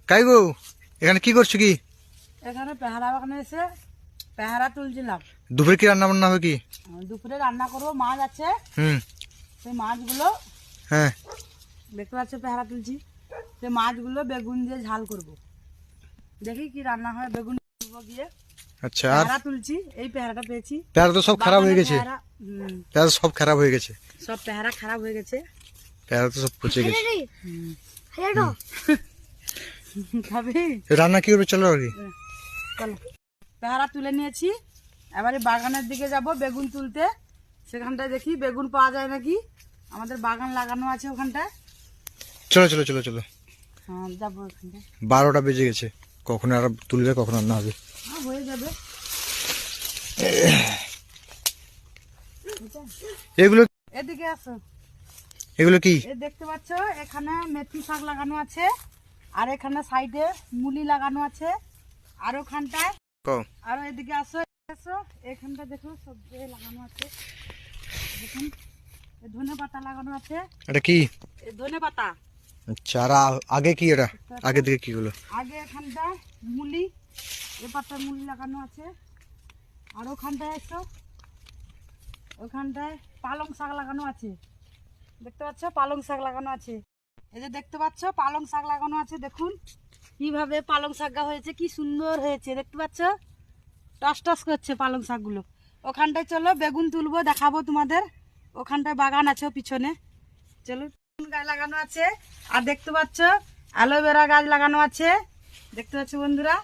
কাই গো এখানে কি করছো? কি এখানে পেহারা বাগানে এসে পেহারা তুলছিলাম। দুপুরে কি রান্না বান্না হবে? কি দুপুরে রান্না করবো, মাছ আছে। সেই মাছগুলো হ্যাঁ দেখতে পাচ্ছ, পেহারা তুলছি। সেই মাছগুলো বেগুন দিয়ে ঝাল করব। দেখি কি রান্না হয়। বেগুন তুলবো গিয়ে। আচ্ছা, আর পেহারা তুলছি। এই পেহারাটা পেয়েছি। পেয়ারা তো সব খারাপ হয়ে গেছে। পেয়ারা সব খারাপ হয়ে গেছে। সব পেহারা খারাপ হয়ে গেছে। পেয়ারা তো সব পচে গেছে। খাবি? রান্না কি করবে? চলো আর কি। চলো, পেহারা তুলে নিয়েছি। এবারে বাগানের দিকে যাব বেগুন তুলতে। সেখানটায় দেখি বেগুন পাওয়া যায় নাকি। আমাদের বাগান লাগানো আছে ওখানটায়। চলো চলো চলো চলো। হ্যাঁ, যাবো ওখানটায়। 12টা বেজে গেছে। কখন আর তুলবে, কখন রান্না হবে? হ্যাঁ, হয়ে যাবে। এগুলো এদিকে আসো। এগুলো কি? এ দেখতে পাচ্ছ, এখানে মেথি শাক লাগানো আছে। আর এখানে সাইডে মুলি লাগানো আছে। আর ওখানটায় আর এদিকে আসো। আসো, এখানটা দেখো সবজি লাগানো আছে। দেখুন, ধনে পাতা লাগানো আছে। এটা কি? ধনে পাতা। আচ্ছা, আর আগে কি? এটা আগে দিকে কি হলো? আগে এখানটায় মুলি, এ পাতার মুলি লাগানো আছে। আর ওখানটায় এসো, ওখানটায় পালং শাক লাগানো আছে। দেখতে পাচ্ছ, পালং শাক লাগানো আছে। এই যে দেখতে পাচ্ছ, পালং শাক লাগানো আছে। দেখুন কিভাবে পালং শাকটা হয়েছে, কি সুন্দর হয়েছে। দেখতে পাচ্ছ, টস টস করছে পালং শাকগুলো। ওখানটায় চলো বেগুন তুলবো, দেখাবো তোমাদের। ওখানটায় বাগান আছে পিছনে। চলো, বেগুন গাছ লাগানো আছে। আর দেখতে পাচ্ছ অ্যালোভেরা গাছ লাগানো আছে। দেখতে পাচ্ছ বন্ধুরা,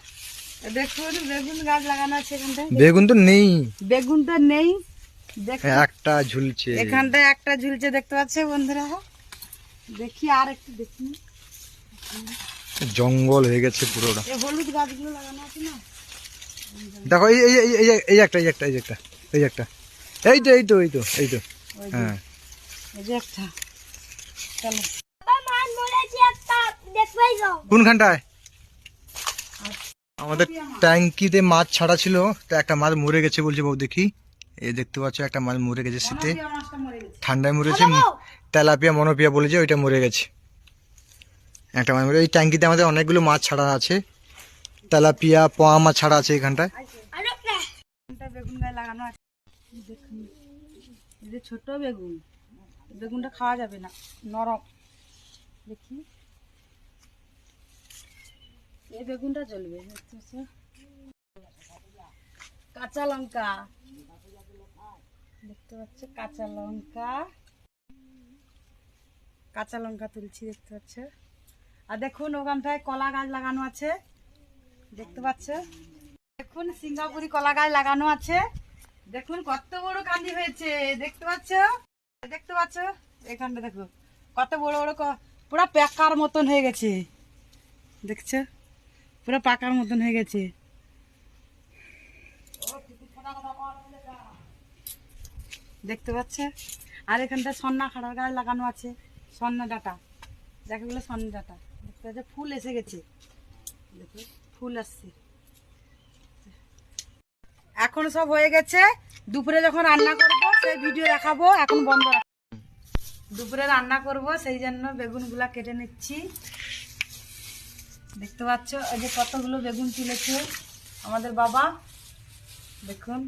দেখুন বেগুন গাছ লাগানো আছে এখানটায়। বেগুন তো নেই। বেগুন তো নেই। একটা ঝুলছে এখানটায় একটা ঝুলছে, দেখতে পাচ্ছ বন্ধুরা। দেখি আর একটু দেখি। জঙ্গল হয়ে গেছে পুরোটা। এই হলুদ গাছগুলো লাগানো আছে না। দেখো এই এই এই এই একটা এই একটা এই একটা এই একটা এই তো এই তো এই তো এই তো হ্যাঁ, এই যে একটা। চলো, কোনখানটায়? আমাদের ট্যাঙ্কিতে মাছ ছাড়া ছিল, তো একটা মাছ মরে গেছে বলছে বউ। দেখি, এই দেখতে পাচ্ছ একটা মাছ মরে গেছে শীতে, মাছটা মরে গেছে। ঠান্ডায় মরেছে। তেলাপিয়া মনোপিয়া বলেছে, ওইটা মরে গেছে। একটা মাছ মরে। এই ট্যাঙ্কিতে আমাদের অনেকগুলো মাছ ছাড়া আছে। তেলাপিয়া, পোয়া মাছ ছাড়া আছে এখানটায়। বেগুন গাছ লাগানো আছে। দেখুন, এই যে ছোট বেগুন। বেগুনটা খাওয়া যাবে না, নরম। দেখি, এই বেগুনটা চলবে। কাঁচা লঙ্কা দেখতে পাচ্ছ, কাঁচা লঙ্কা। কাঁচা লঙ্কা তুলছি, দেখতে পাচ্ছ। আর দেখুন ওখানটায় কলা গাছ লাগানো আছে। দেখতে পাচ্ছ, দেখুন সিঙ্গাপুরি কলা গাছ লাগানো আছে। দেখুন কত বড় কাঁদি হয়েছে। দেখতে পাচ্ছ, দেখতে পাচ্ছ এখানটা দেখো কত বড় বড় পুরো পাকার মতন হয়ে গেছে। দেখছো, পুরো পাকার মতন হয়ে গেছে। দেখতে পাচ্ছ। আর এখানটা সন্না খাড়ার গাছ লাগানো আছে। সন্না ডাটা, দেখো এগুলো সন্না ডাটা। দেখতে পাচ্ছ, ফুল এসে গেছে। দেখো ফুল আসছে। এখন সব হয়ে গেছে। দুপুরে যখন রান্না করবো সেই ভিডিও দেখাবো। এখন বন্ধ রাখবো। দুপুরে রান্না করব, সেই জন্য বেগুনগুলা কেটে নিচ্ছি। দেখতে পাচ্ছ, এই যে কতগুলো বেগুন তুলেছে আমাদের বাবা। দেখুন,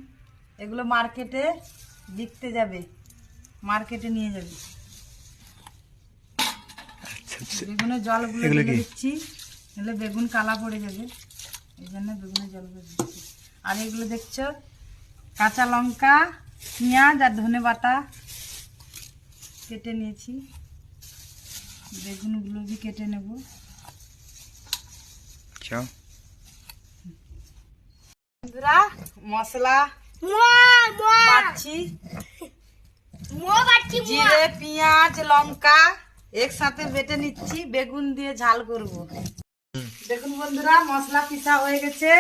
এগুলো মার্কেটে বিকতে যাবে, মার্কেটে নিয়ে যাবে। বেগুনের জলগুলো ঢেলে দিচ্ছি, নাহলে বেগুন কালা পড়ে যাবে। এই জন্য বেগুনের জলগুলো দিচ্ছি। আর এগুলো দেখছো, কাঁচা লঙ্কা, পেঁয়াজ আর ধনে বাটা কেটে নিয়েছি। বেগুনগুলো भी কেটে নেব। বন্ধুরা, মশলা বাটছি। জিরে, পেঁয়াজ, লঙ্কা একসাথে বেটে নিচ্ছি, বেগুন দিয়ে ঝাল করব। দেখুন বন্ধুরা, মশলা পিষা হয়ে গেছে।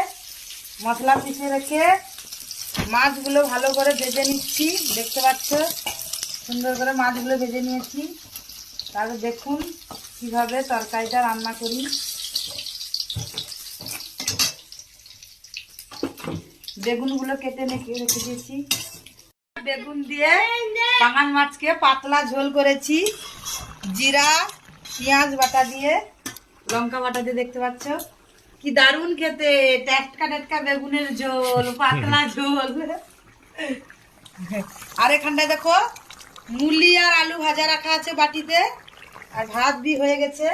মশলা পিষে রেখে মাছগুলো ভালো করে ভেজে নিচ্ছি। দেখতে পাচ্ছ, সুন্দর করে মাছগুলো ভেজে নিয়েছি। তাহলে দেখুন কিভাবে তরকারিটা রান্না করি। বেগুনগুলো কেটে রেখে দিয়েছি। বেগুন দিয়ে পাঙাশ মাছকে পাতলা ঝোল করেছি, জিরা পেঁয়াজ বাটা দিয়ে। লঙ্কা বাটা দিয়ে দেখতে পাচ্ছ কি দারুণ খেতে, টাটকা টাটকা বেগুনের ঝোল, পাতলা ঝোল। আর এখানটায় দেখো মুলি আর আলু ভাজা রাখা আছে বাটিতে, আর ভাত বি হয়ে গেছে।